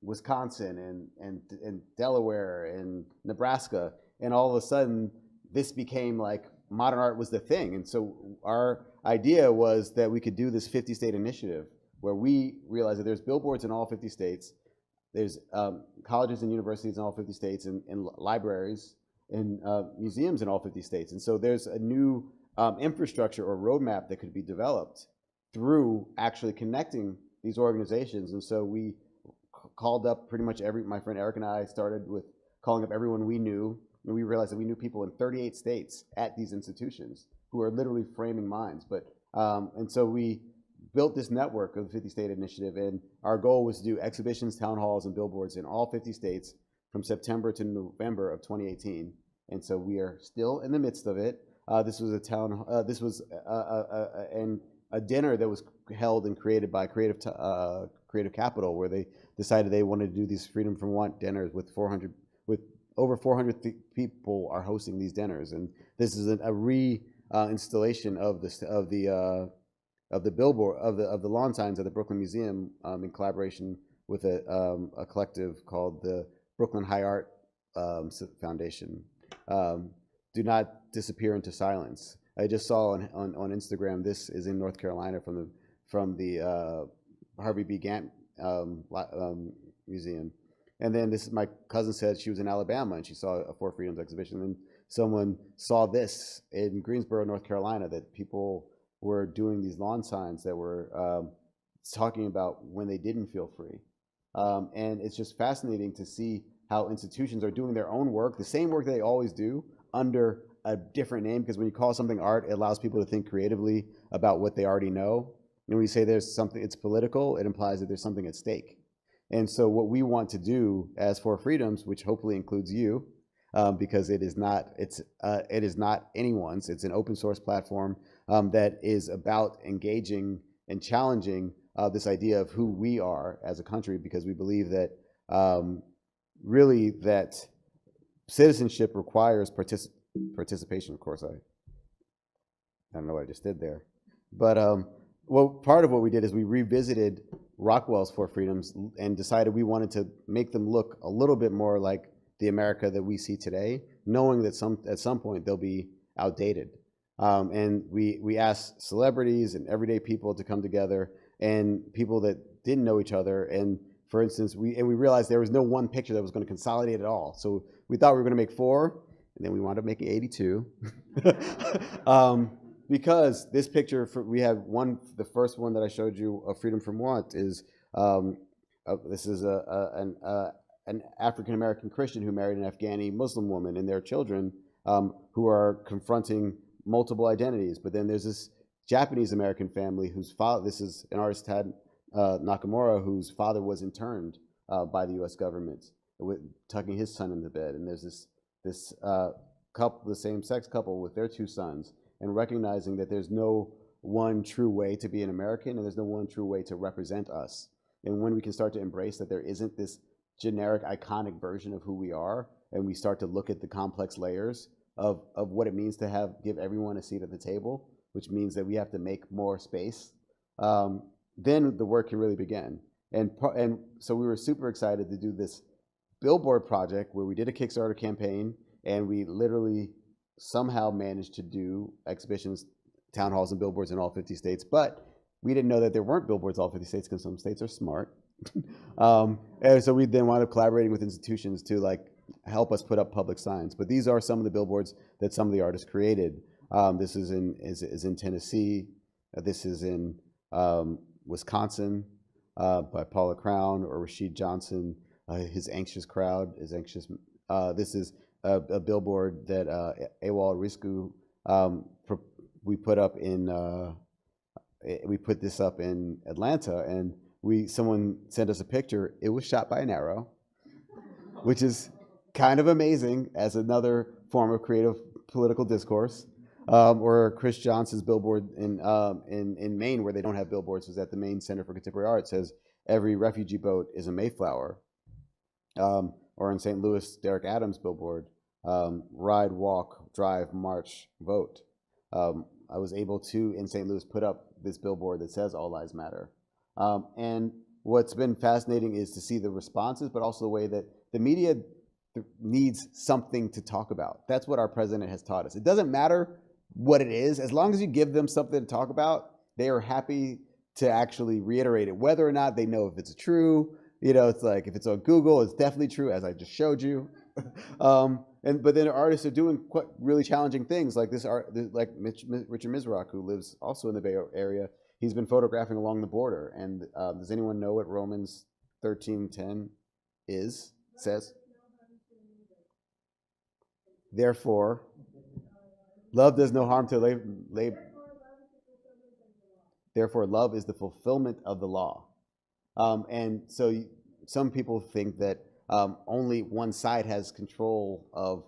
Wisconsin and Delaware and Nebraska, and all of a sudden this became like modern art was the thing. And so our idea was that we could do this 50-state initiative where we realized that there's billboards in all 50 states, there's colleges and universities in all 50 states, and libraries and museums in all 50 states. And so there's a new infrastructure or roadmap that could be developed through actually connecting these organizations. And so we called up pretty much my friend Eric and I started with calling up everyone we knew, and we realized that we knew people in 38 states at these institutions who are literally framing minds. And so we built this network of the 50-state initiative, and our goal was to do exhibitions, town halls, and billboards in all 50 states from September to November of 2018. And so we are still in the midst of it. This was a dinner that was held and created by Creative Capital, where they decided they wanted to do these Freedom from Want dinners with over 400 people are hosting these dinners, and this is a re-installation of the billboard of the lawn signs at the Brooklyn Museum in collaboration with a collective called the Brooklyn High Art Foundation. Do not disappear into silence. I just saw on Instagram. This is in North Carolina from the Harvey B. Gantt Museum. And then my cousin said she was in Alabama and she saw a For Freedoms exhibition. And someone saw this in Greensboro, North Carolina, that people were doing these lawn signs that were talking about when they didn't feel free. And it's just fascinating to see how institutions are doing their own work, the same work they always do, under a different name, because when you call something art, it allows people to think creatively about what they already know. And when you say there's something, it's political, it implies that there's something at stake. And so what we want to do as For Freedoms, which hopefully includes you, because it is not anyone's, it's an open source platform that is about engaging and challenging this idea of who we are as a country, because we believe that really that citizenship requires participation. Of course, I don't know what I just did there, but well, part of what we did is we revisited Rockwell's For Freedoms and decided we wanted to make them look a little bit more like the America that we see today, knowing that at some point they'll be outdated. And we asked celebrities and everyday people to come together, and people that didn't know each other. And for instance, we realized there was no one picture that was going to consolidate it all. So we thought we were going to make 4, and then we wound up making 82. Because this picture, we have one, the first one that I showed you of Freedom from Want is, this is an African-American Christian who married an Afghani Muslim woman and their children who are confronting multiple identities. But then there's this Japanese-American family whose father, this is an artist, Tad Nakamura, whose father was interned by the US government, tucking his son in the bed. And there's this couple, the same-sex couple with their 2 sons, and recognizing that there's no one true way to be an American, and there's no one true way to represent us. And when we can start to embrace that there isn't this generic, iconic version of who we are, and we start to look at the complex layers of what it means to give everyone a seat at the table, which means that we have to make more space, then the work can really begin. And so we were super excited to do this billboard project where we did a Kickstarter campaign, and we literally somehow managed to do exhibitions, town halls, and billboards in all 50 states. But we didn't know that there weren't billboards in all 50 states, because some states are smart. And so we then wound up collaborating with institutions to help us put up public signs. But these are some of the billboards that some of the artists created. This is in Tennessee. This is in Wisconsin by Paula Crown or Rashid Johnson. His Anxious Crowd is anxious. This is a billboard that Ewald Risku we put up in. We put this up in Atlanta, and someone sent us a picture. It was shot by an arrow, which is kind of amazing as another form of creative political discourse. Or Chris Johnson's billboard in Maine, where they don't have billboards, is at the Maine Center for Contemporary Art, says every refugee boat is a Mayflower. Or in St. Louis, Derek Adams' billboard, ride, walk, drive, march, vote. I was able to, in St. Louis, put up this billboard that says All Lives Matter. And what's been fascinating is to see the responses, but also the way that the media needs something to talk about. That's what our president has taught us. It doesn't matter what it is, as long as you give them something to talk about, they are happy to actually reiterate it, whether or not they know if it's true. You know, it's like if it's on Google, it's definitely true, as I just showed you. But then artists are doing really challenging things, like like Richard Mizrak, who lives also in the Bay Area. He's been photographing along the border. And does anyone know what Romans 13:10 says? Therefore, love does no harm to labor. Therefore, love is the fulfillment of the law. And so some people think that only one side has control of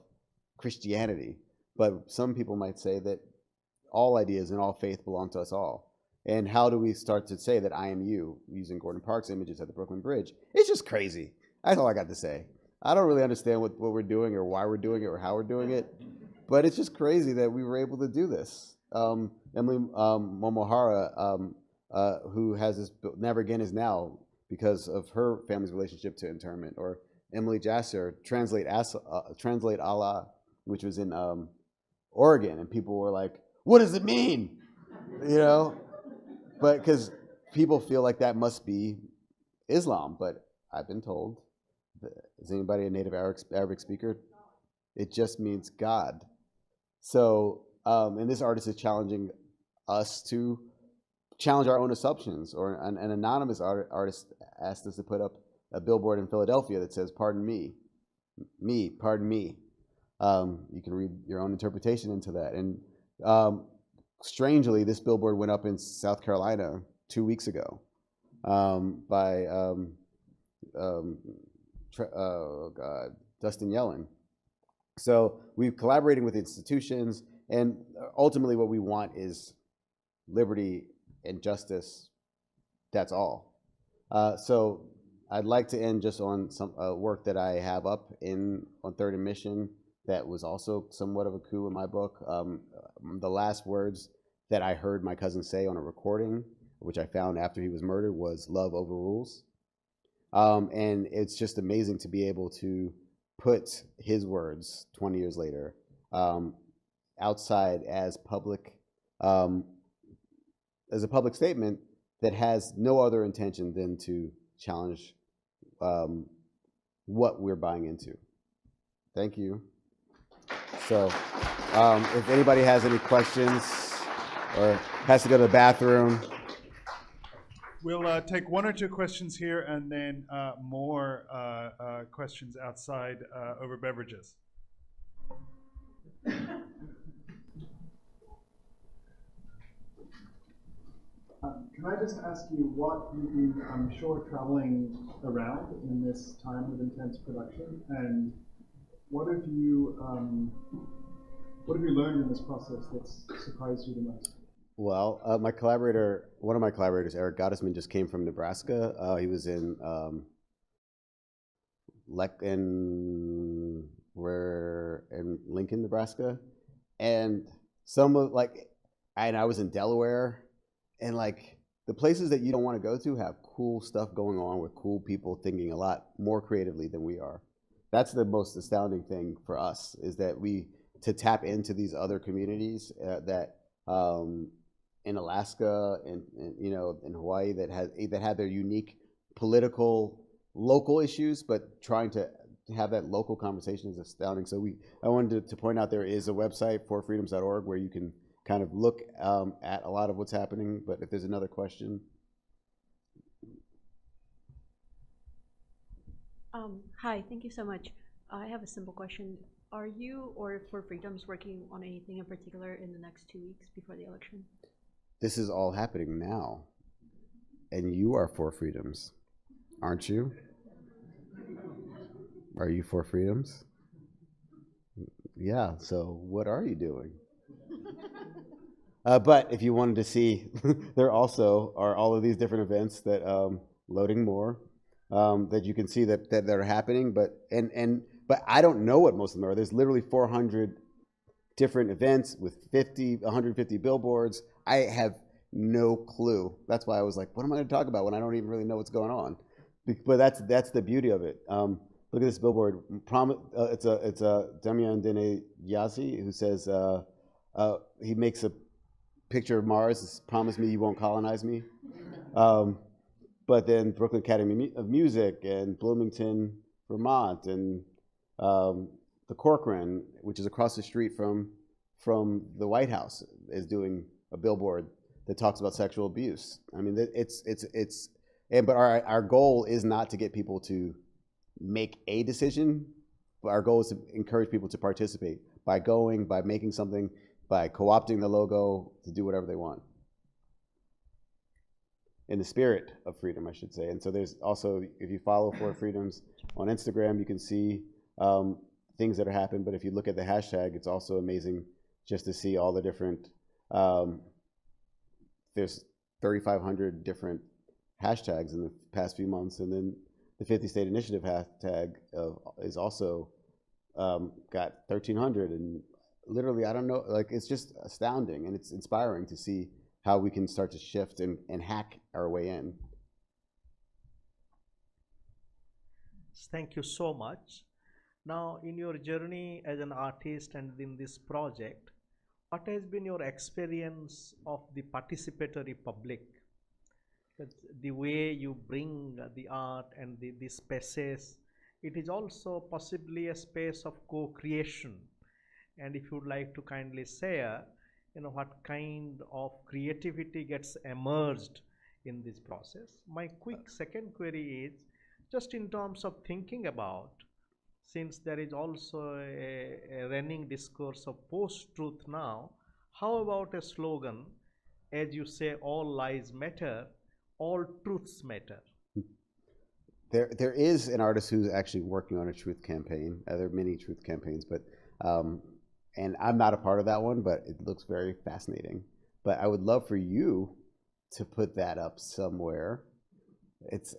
Christianity, but some people might say that all ideas and all faith belong to us all. And how do we start to say that I am you, using Gordon Parks' images at the Brooklyn Bridge? It's just crazy. That's all I got to say. I don't really understand what we're doing or why we're doing it or how we're doing it, but it's just crazy that we were able to do this. Emily Momohara, who has this Never Again Is Now because of her family's relationship to internment, or Emily Jasser, Translate Allah, which was in Oregon, and people were like, what does it mean? You know? But because people feel like that must be Islam, but I've been told, is anybody a native Arabic speaker? It just means God. So, and this artist is challenging us to challenge our own assumptions. Or an anonymous artist asked us to put up a billboard in Philadelphia that says, pardon me, pardon me. You can read your own interpretation into that. And strangely, this billboard went up in South Carolina 2 weeks ago by Dustin Yellen. So we're collaborating with institutions, and ultimately what we want is liberty and justice. That's all. So I'd like to end just on some work that I have up on Third and Mission that was also somewhat of a coup in my book. The last words that I heard my cousin say on a recording, which I found after he was murdered, was "Love overrules." And it's just amazing to be able to put his words 20 years later outside as a public statement that has no other intention than to challenge what we're buying into. Thank you. So if anybody has any questions or has to go to the bathroom. We'll take one or two questions here and then more questions outside over beverages. Can I just ask you what you've been, I'm sure, traveling around in this time of intense production, and what have you learned in this process that's surprised you the most? Well, one of my collaborators, Eric Gottesman, just came from Nebraska. He was in Lincoln, Nebraska, and I was in Delaware, and like the places that you don't want to go to have cool stuff going on with cool people thinking a lot more creatively than we are. That's the most astounding thing for us, is that to tap into these other communities that. In Alaska and in Hawaii that had their unique political local issues, but trying to have that local conversation is astounding. So I wanted to point out there is a website, forfreedoms.org, where you can kind of look at a lot of what's happening. But if there's another question. Hi, thank you so much. I have a simple question. Are you or For Freedoms working on anything in particular in the next 2 weeks before the election? This is all happening now, and you are For Freedoms, aren't you? Are you For Freedoms? Yeah, so what are you doing? But if you wanted to see, there also are all of these different events that, loading more, that you can see that are happening, but I don't know what most of them are. There's literally 400 different events with 150 billboards. I have no clue. That's why I was like, what am I going to talk about when I don't even really know what's going on? But that's the beauty of it. Look at this billboard. It's a Damien Dene Yazi who says he makes a picture of Mars. Says, promise me you won't colonize me. But then Brooklyn Academy of Music and Bloomington, Vermont, and the Corcoran, which is across the street from the White House, is doing a billboard that talks about sexual abuse. I mean, but our goal is not to get people to make a decision, but our goal is to encourage people to participate by going, by making something, by co-opting the logo to do whatever they want. In the spirit of freedom, I should say. And so there's also, if you follow For Freedoms on Instagram, you can see things that are happening. But if you look at the hashtag, it's also amazing just to see all the different, there's 3,500 different hashtags in the past few months. And then the 50 State Initiative hashtag is also got 1,300. And literally, I don't know, like, it's just astounding, and it's inspiring to see how we can start to shift and hack our way in. Thank you so much. Now, in your journey as an artist and in this project, what has been your experience of the participatory public? The way you bring the art and the spaces, it is also possibly a space of co-creation. And if you would like to kindly share, what kind of creativity gets emerged in this process. My quick second query is, just in terms of thinking about, since there is also a running discourse of post-truth now, how about a slogan, as you say, all lives matter, all truths matter? There is an artist who's actually working on a truth campaign. There are many truth campaigns, but and I'm not a part of that one, but it looks very fascinating. But I would love for you to put that up somewhere. It's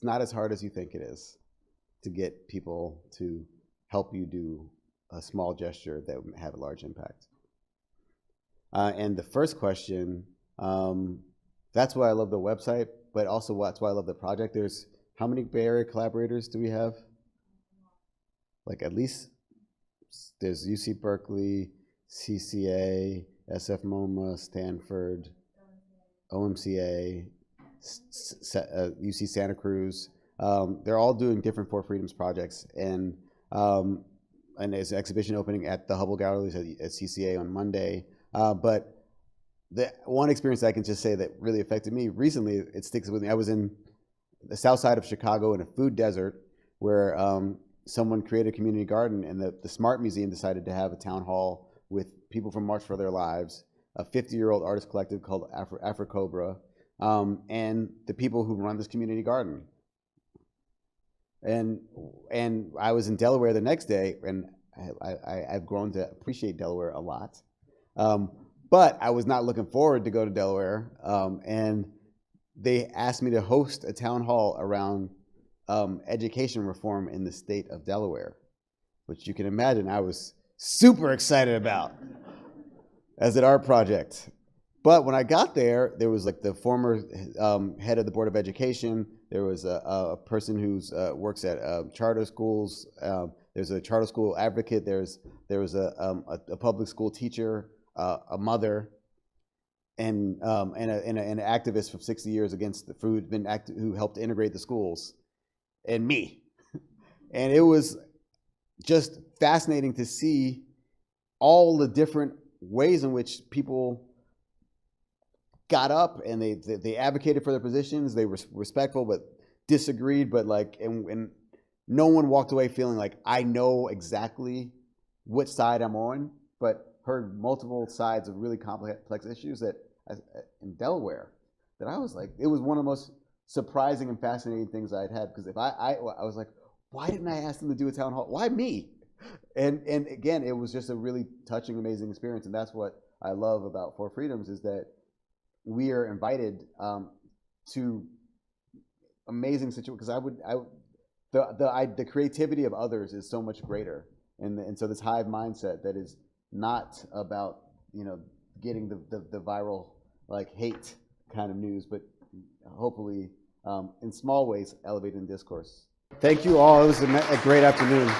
not as hard as you think it is to get people to help you do a small gesture that would have a large impact. And the first question, that's why I love the website, but also that's why I love the project. There's, how many Bay Area collaborators do we have? Like at least, there's UC Berkeley, CCA, SF MoMA, Stanford, OMCA, UC Santa Cruz. They're all doing different For Freedoms projects, and there's an exhibition opening at the Hubble Galleries at CCA on Monday. But the one experience I can just say that really affected me recently, it sticks with me. I was in the south side of Chicago in a food desert where someone created a community garden, and the Smart Museum decided to have a town hall with people from March for Their Lives, a 50-year-old artist collective called Afrocobra, and the people who run this community garden. And I was in Delaware the next day, and I've grown to appreciate Delaware a lot. But I was not looking forward to go to Delaware, and they asked me to host a town hall around education reform in the state of Delaware, which you can imagine I was super excited about as an art project. But when I got there, there was like the former head of the Board of Education. There was a person who works at charter schools. There's a charter school advocate. There was a public school teacher, a mother, and an activist for 60 years against the food, who helped integrate the schools, and me. And it was just fascinating to see all the different ways in which people got up and they advocated for their positions. They were respectful but disagreed, but and no one walked away feeling like I know exactly which side I'm on, but heard multiple sides of really complex issues that in Delaware that I was like, it was one of the most surprising and fascinating things I'd had, because if I was like, why didn't I ask them to do a town hall? Why me? And again, it was just a really touching, amazing experience, and that's what I love about For Freedoms, is that we are invited to amazing situations, because the creativity of others is so much greater, and so this hive mindset that is not about getting the viral, like, hate kind of news, but hopefully in small ways elevating discourse. Thank you all. It was a great afternoon.